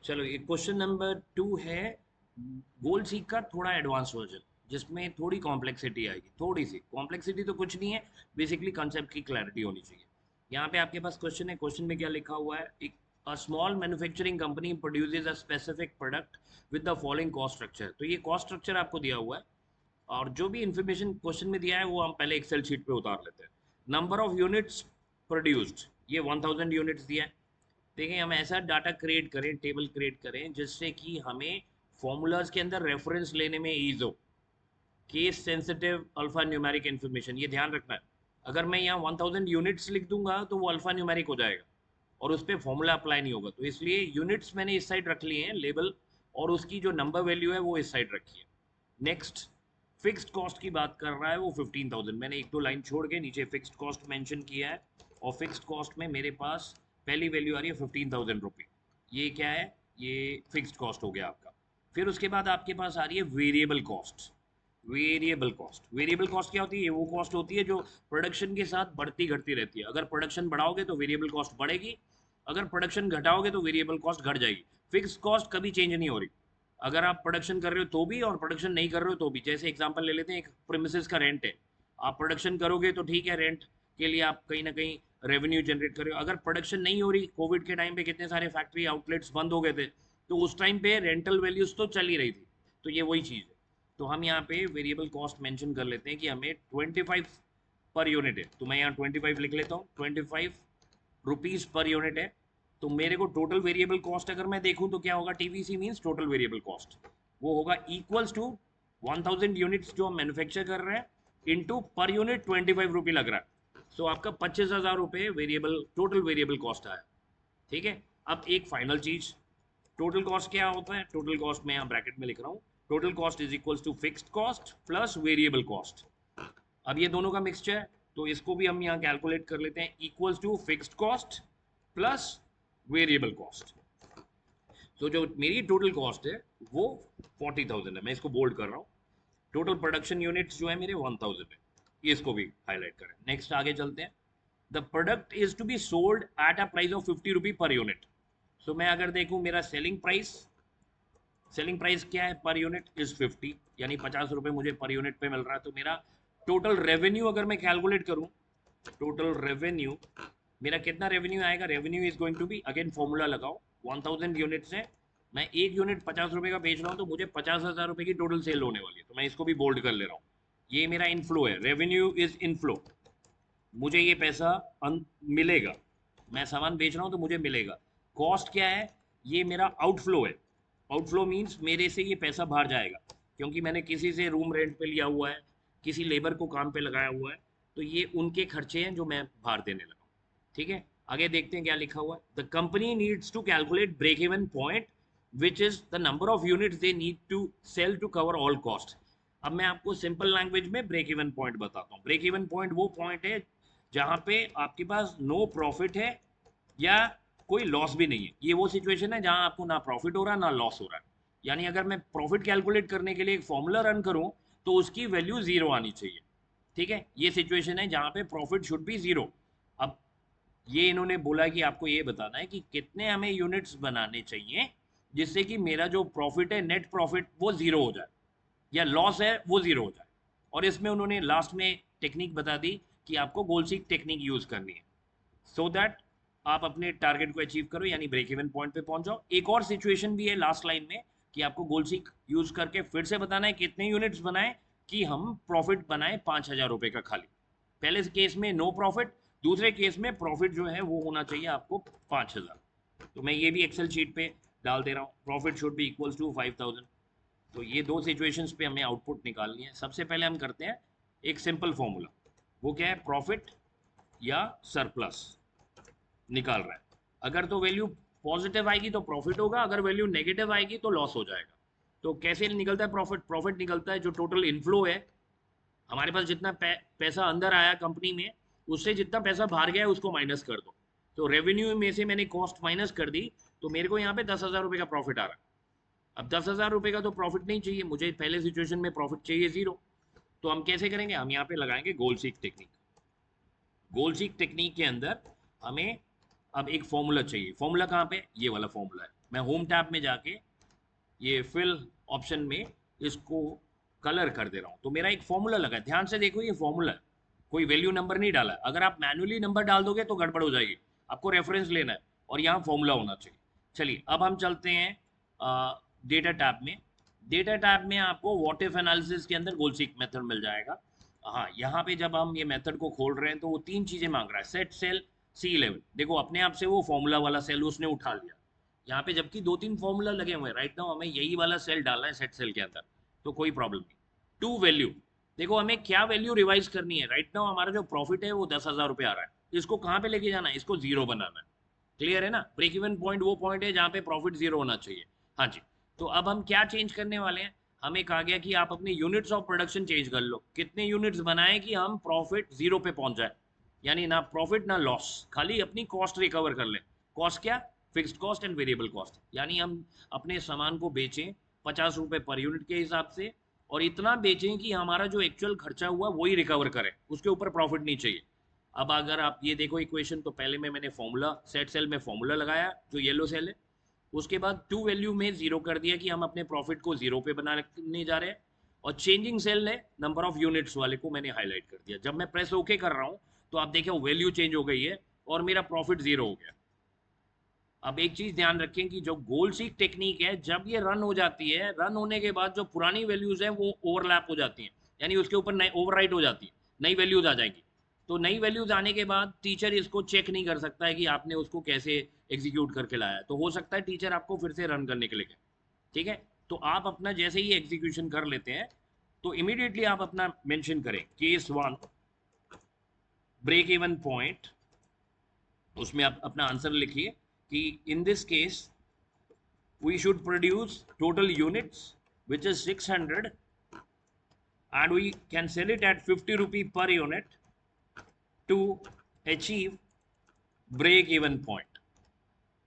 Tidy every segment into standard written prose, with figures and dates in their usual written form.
चलो ये question number 2 है। गोल सीक का थोड़ा एडवांस वर्जन, जिसमें थोड़ी कॉम्प्लेक्सिटी आएगी, थोड़ी सी कॉम्प्लेक्सिटी तो कुछ नहीं है, बेसिकली कंसेप्ट की क्लैरिटी होनी चाहिए। यहाँ पे आपके पास क्वेश्चन है, क्वेश्चन में क्या लिखा हुआ है, एक a small manufacturing company produces a specific product with the following cost structure. तो ये कॉस्ट स्ट्रक्चर आपको दिया हुआ है, और जो भी इंफॉर्मेशन क्वेश्चन में दिया है वो हम पहले एक्सेल शीट पे उतार लेते हैं। नंबर ऑफ यूनिट्स प्रोड्यूस्ड, ये 1000 यूनिट्स दिया है। देखिए हम ऐसा डाटा क्रिएट करें, टेबल क्रिएट करें जिससे कि हमें फॉर्मूलाज के अंदर रेफरेंस लेने में ईज हो। Case sensitive alpha numeric information, ये ध्यान रखना है। अगर मैं यहाँ 1000 यूनिट्स लिख दूंगा तो वो अल्फा न्यूमेरिक हो जाएगा और उस पर फॉर्मूला अप्लाई नहीं होगा, तो इसलिए यूनिट्स मैंने इस साइड रख लिए हैं लेबल, और उसकी जो नंबर वैल्यू है वो इस साइड रखी है। नेक्स्ट, फिक्स्ड कॉस्ट की बात कर रहा है वो 15,000, मैंने एक दो लाइन छोड़ के नीचे फिक्स्ड कॉस्ट मेंशन किया है, और फिक्स्ड कॉस्ट में मेरे पास पहली वैल्यू आ रही है 15,000 रुपये। ये क्या है, ये फिक्स्ड कॉस्ट हो गया आपका। फिर उसके बाद आपके पास आ रही है वेरिएबल कॉस्ट। वेरिएबल कॉस्ट क्या होती है, वो कॉस्ट होती है जो प्रोडक्शन के साथ बढ़ती घटती रहती है। अगर प्रोडक्शन बढ़ाओगे तो वेरिएबल कॉस्ट बढ़ेगी, अगर प्रोडक्शन घटाओगे तो वेरिएबल कॉस्ट घट जाएगी। फिक्स कॉस्ट कभी चेंज नहीं हो रही, अगर आप प्रोडक्शन कर रहे हो तो भी और प्रोडक्शन नहीं कर रहे हो तो भी। जैसे एग्जांपल ले लेते हैं, एक प्रीमिसेस का रेंट है, आप प्रोडक्शन करोगे तो ठीक है, रेंट के लिए आप कहीं ना कहीं रेवेन्यू जनरेट कर रहे हो। अगर प्रोडक्शन नहीं हो रही, कोविड के टाइम पे कितने सारे फैक्ट्री आउटलेट्स बंद हो गए थे, तो उस टाइम पे रेंटल वैल्यूज तो चल ही रही थी। तो ये वही चीज़ है। तो हम यहाँ पे वेरिएबल कॉस्ट मेंशन कर लेते हैं कि हमें 25 पर यूनिट है, तो मैं यहाँ 25 लिख लेता हूँ, 25 रुपीज़ पर यूनिट है। तो मेरे को टोटल वेरिएबल कॉस्ट अगर मैं देखूँ तो क्या होगा, TVC means total variable cost, वो होगा इक्वल्स टू 1000 यूनिट्स जो हम मैन्युफैक्चर कर रहे हैं इंटू पर यूनिट 25 रुपये लग रहा है। सो आपका 25,000 रुपये वेरिएबल, टोटल वेरिएबल कॉस्ट आया। ठीक है। अब एक फाइनल चीज, टोटल कॉस्ट क्या होता है, टोटल कॉस्ट मैं यहाँ ब्रैकेट में लिख रहा हूँ, total cost is equals to fixed cost plus variable cost. अब ये दोनों का मिक्सचर है, तो इसको भी हम यहाँ कैलकुलेट कर लेते हैं, equals to fixed cost plus variable cost. तो जो मेरी टोटल कॉस्ट है वो 40,000 है, मैं इसको बोल्ड कर रहा हूँ। टोटल प्रोडक्शन यूनिट्स जो है मेरे 1000 है, ये इसको भी हाईलाइट करें। नेक्स्ट आगे चलते हैं। The product is to be sold at a price of 50 rupee per unit. सो मैं अगर देखूं मेरा सेलिंग प्राइस क्या है पर यूनिट इज 50, यानी 50 रुपये मुझे पर यूनिट पे मिल रहा है। तो मेरा टोटल रेवेन्यू अगर मैं कैलकुलेट करूं, टोटल रेवेन्यू मेरा कितना रेवेन्यू आएगा, revenue is going to be, again formula लगाओ, 1000 यूनिट्स है, मैं एक यूनिट 50 रुपये का बेच रहा हूँ तो मुझे 50,000 रुपये की टोटल सेल होने वाली है, तो मैं इसको भी बोल्ड कर ले रहा हूँ। ये मेरा इनफ्लो है, रेवेन्यू इज इनफ्लो, मुझे ये पैसा मिलेगा, मैं सामान बेच रहा हूँ तो मुझे मिलेगा। कॉस्ट क्या है, ये मेरा आउटफ्लो है, आउटफ्लो मीन्स मेरे से ये पैसा बाहर जाएगा, क्योंकि मैंने किसी से रूम रेंट पे लिया हुआ है, किसी लेबर को काम पे लगाया हुआ है, तो ये उनके खर्चे हैं जो मैं बाहर देने लगा हूँ। ठीक है। आगे देखते हैं क्या लिखा हुआ है। The company needs to calculate break even point which is the number of units they need to sell to cover all cost. अब मैं आपको सिंपल लैंग्वेज में ब्रेक इवन पॉइंट बताता हूँ। ब्रेक इवन पॉइंट वो पॉइंट है जहां पे आपके पास नो प्रॉफिट है या कोई लॉस भी नहीं है। ये वो सिचुएशन है जहां आपको ना प्रॉफिट हो रहा है ना लॉस हो रहा है। यानी अगर मैं प्रॉफिट कैलकुलेट करने के लिए एक फॉर्मूला रन करूं तो उसकी वैल्यू जीरो आनी चाहिए। ठीक है, ये सिचुएशन है जहां पे प्रॉफिट शुड बी जीरो। अब ये इन्होंने बोला कि आपको ये बताना है कि कितने हमें यूनिट्स बनाने चाहिए जिससे कि मेरा जो प्रॉफिट है, नेट प्रॉफिट, वो जीरो हो जाए या लॉस है वो जीरो हो जाए। और इसमें उन्होंने लास्ट में टेक्निक बता दी कि आपको गोल सीक टेक्निक यूज करनी है, सो दैट आप अपने टारगेट को अचीव करो, यानी ब्रेक इवन पॉइंट पे पहुंच जाओ। एक और सिचुएशन भी है लास्ट लाइन में कि आपको गोल सीक यूज करके फिर से बताना है कितने यूनिट्स बनाए कि हम प्रॉफिट बनाए 5,000 रुपए का खाली। पहले केस में नो प्रॉफिट, दूसरे केस में प्रॉफिट जो है वो होना चाहिए आपको 5,000। तो मैं ये भी एक्सेल शीट पे डाल दे रहा हूँ, profit should be equals to 5,000। So ये दो सिचुएशंस पे हमें आउटपुट निकालनी है। सबसे पहले हम करते हैं एक सिंपल फॉर्मूला, वो क्या है, प्रॉफिट या सरप्लस निकाल रहा है। अगर तो वैल्यू पॉजिटिव आएगी तो प्रॉफिट होगा, अगर वैल्यू नेगेटिव आएगी तो लॉस हो जाएगा। तो कैसे निकलता है प्रॉफिट, प्रॉफिट निकलता है जो टोटल इनफ्लो है, हमारे पास जितना पैसा अंदर आया कंपनी में, उससे जितना पैसा बाहर गया है उसको माइनस कर दो। तो रेवेन्यू में से मैंने कॉस्ट माइनस कर दी, तो मेरे को यहाँ पे 10,000 रुपये का प्रॉफिट आ रहा है। अब 10,000 रुपये का तो प्रॉफिट नहीं चाहिए मुझे, पहले सिचुएशन में प्रॉफिट चाहिए जीरो। तो हम कैसे करेंगे, हम यहाँ पे लगाएंगे गोल सीक टेक्निक। गोल सीक टेक्निक के अंदर हमें अब एक फॉर्मूला चाहिए। फॉर्मूला कहाँ पे, ये वाला फॉर्मूला है, मैं होम टैब में जाके ये फिल ऑप्शन में इसको कलर कर दे रहा हूँ, तो मेरा एक फॉर्मूला लगा है। ध्यान से देखो, ये फॉर्मूला है, कोई वैल्यू नंबर नहीं डाला है। अगर आप मैन्युअली नंबर डाल दोगे तो गड़बड़ हो जाएगी। आपको रेफरेंस लेना है और यहाँ फॉर्मूला होना चाहिए। चलिए अब हम चलते हैं डेटा टैब में। डेटा टैब में आपको व्हाट इफ एनालिसिस के अंदर गोल सीक मेथड मिल जाएगा। हाँ, यहाँ पे जब हम ये मेथड को खोल रहे हैं तो वो तीन चीजें मांग रहा है। सेट सेल C11, देखो अपने आप से वो फॉर्मूला वाला सेल उसने उठा लिया यहाँ पे, जबकि दो तीन फॉर्मूला लगे हुए हैं। राइट नाउ हमें यही वाला सेल डालना है सेट सेल के अंदर, तो कोई प्रॉब्लम नहीं। टू वैल्यू, देखो हमें क्या वैल्यू रिवाइज करनी है। राइट नाउ हमारा जो प्रॉफिट है वो 10,000 रुपये आ रहा है, इसको कहाँ पे लेके जाना है, इसको जीरो बनाना है। क्लियर है ना? ब्रेक इवन पॉइंट वो पॉइंट है जहाँ पे प्रॉफिट जीरो होना चाहिए। हाँ जी, तो अब हम क्या चेंज करने वाले हैं, हमें कहा गया कि आप अपने यूनिट्स ऑफ प्रोडक्शन चेंज कर लो, कितने यूनिट्स बनाएं कि हम प्रॉफिट जीरो पे पहुंच जाए, यानी ना प्रॉफिट ना लॉस, खाली अपनी कॉस्ट रिकवर कर ले। कॉस्ट क्या? Fixed cost and variable cost, यानी हम अपने सामान को बेचें 50 रुपये पर यूनिट के हिसाब से, और इतना बेचें कि हमारा जो एक्चुअल खर्चा हुआ वही रिकवर करे, उसके ऊपर प्रॉफिट नहीं चाहिए। अब अगर आप ये देखो इक्वेशन, तो पहले में मैंने फॉर्मूला सेट सेल में फॉर्मूला लगाया जो येलो सेल है, उसके बाद टू वैल्यू में जीरो कर दिया कि हम अपने प्रॉफिट को जीरो पे बनाने जा रहे हैं, और चेंजिंग सेल ने नंबर ऑफ यूनिट्स वाले को मैंने हाईलाइट कर दिया। जब मैं प्रेस ओके कर रहा हूँ तो आप देखो वैल्यू चेंज हो गई है और मेरा प्रॉफिट जीरो हो गया। अब एक चीज ध्यान रखें कि जो गोल सीक टेक्निक है, जब ये रन हो जाती है, रन होने के बाद जो पुरानी वैल्यूज है वो ओवरलैप हो जाती हैं, यानी उसके ऊपर नई ओवरराइट हो जाती है, नई वैल्यूज आ जाएंगी। तो नई वैल्यूज आने के बाद टीचर इसको चेक नहीं कर सकता है कि आपने उसको कैसे एग्जीक्यूट करके लाया है, तो हो सकता है टीचर आपको फिर से रन करने के लिए कहे। ठीक है, तो आप अपना जैसे ही एग्जीक्यूशन कर लेते हैं तो इमीडिएटली आप अपना मेंशन करें केस 1 ब्रेक इवन पॉइंट, उसमें आप अपना आंसर लिखिए कि in this case we should produce total units which is 600 and we can sell it at 50 rupee per unit to achieve break even point,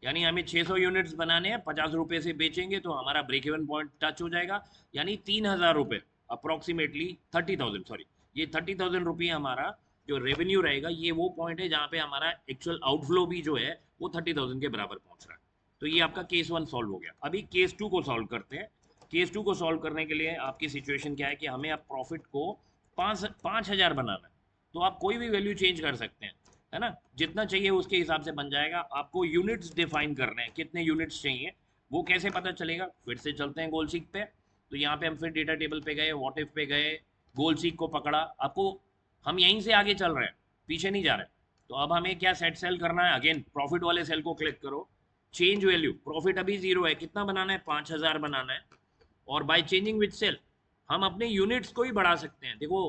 यानी हमें 600 यूनिट्स बनाने हैं, 50 रुपए से बेचेंगे तो हमारा ब्रेक इवन पॉइंट टच हो जाएगा, यानी 3,000 रुपये, अप्रोक्सीमेटली 30,000, सॉरी ये 30,000 रुपये हमारा जो रेवेन्यू रहेगा, ये वो पॉइंट है जहाँ पे हमारा एक्चुअल आउटफ्लो भी जो है वो 30,000 के बराबर पहुँच रहा है। तो ये आपका केस 1 सॉल्व हो गया। अभी केस 2 को सॉल्व करते हैं। केस 2 को सॉल्व करने के लिए आपकी सिचुएशन क्या है कि हमें अब प्रॉफिट को 5,000 बनाना है, तो आप कोई भी वैल्यू चेंज कर सकते हैं, है ना, जितना चाहिए उसके हिसाब से बन जाएगा। आपको यूनिट्स डिफाइन करने हैं, कितने यूनिट्स चाहिए, वो कैसे पता चलेगा, फिर से चलते हैं गोल सीक पे। तो यहाँ पे हम फिर डेटा टेबल पे गए, व्हाट इफ पे गए, गोल सीक को पकड़ा, आपको हम यहीं से आगे चल रहे हैं, पीछे नहीं जा रहे। तो अब हमें क्या सेट सेल करना है, अगेन प्रॉफिट वाले सेल को क्लिक करो, चेंज वैल्यू, प्रॉफिट अभी जीरो है, कितना बनाना है, 5,000 बनाना है, और बाय चेंजिंग विद सेल हम अपने यूनिट्स को ही बढ़ा सकते हैं। देखो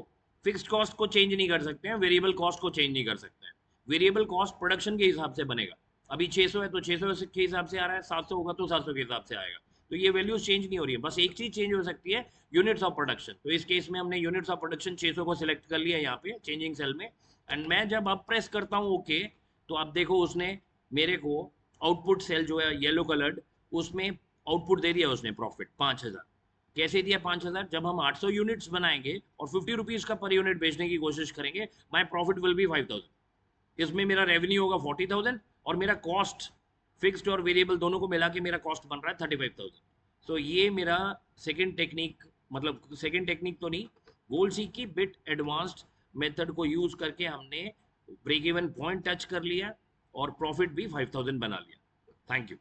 फिक्स्ड कॉस्ट को चेंज नहीं कर सकते हैं, वेरिएबल कॉस्ट को चेंज नहीं कर सकते हैं। वेरिएबल कॉस्ट प्रोडक्शन के हिसाब से बनेगा, अभी 600 है तो 600 के हिसाब से आ रहा है, 700 होगा तो 700 के हिसाब से आएगा। तो ये वैल्यूज चेंज नहीं हो रही है, बस एक चीज चेंज हो सकती है, यूनिट्स ऑफ प्रोडक्शन। तो इस केस में हमने यूनिट्स ऑफ प्रोडक्शन 600 को सिलेक्ट कर लिया यहाँ पे चेंजिंग सेल में, एंड मैं जब अब प्रेस करता हूँ ओके, तो आप देखो उसने मेरे को आउटपुट सेल जो है येलो कलर्ड, उसमें आउटपुट दे दिया उसने प्रॉफिट 5,000। कैसे दिया 5,000, जब हम 800 यूनिट्स बनाएंगे और 50 रुपीज का पर यूनिट बेचने की कोशिश करेंगे, माई प्रॉफिट विल बी 5,000, इसमें मेरा रेवेन्यू होगा 40,000 और मेरा कॉस्ट फिक्स्ड और वेरिएबल दोनों को मिला के मेरा कॉस्ट बन रहा है 35,000। सो ये मेरा सेकेंड टेक्निक, मतलब सेकेंड टेक्निक तो नहीं, गोल सीक की बिट एडवांस्ड मेथड को यूज करके हमने ब्रेक इवन पॉइंट टच कर लिया और प्रॉफिट भी 5,000 बना लिया। Thank you.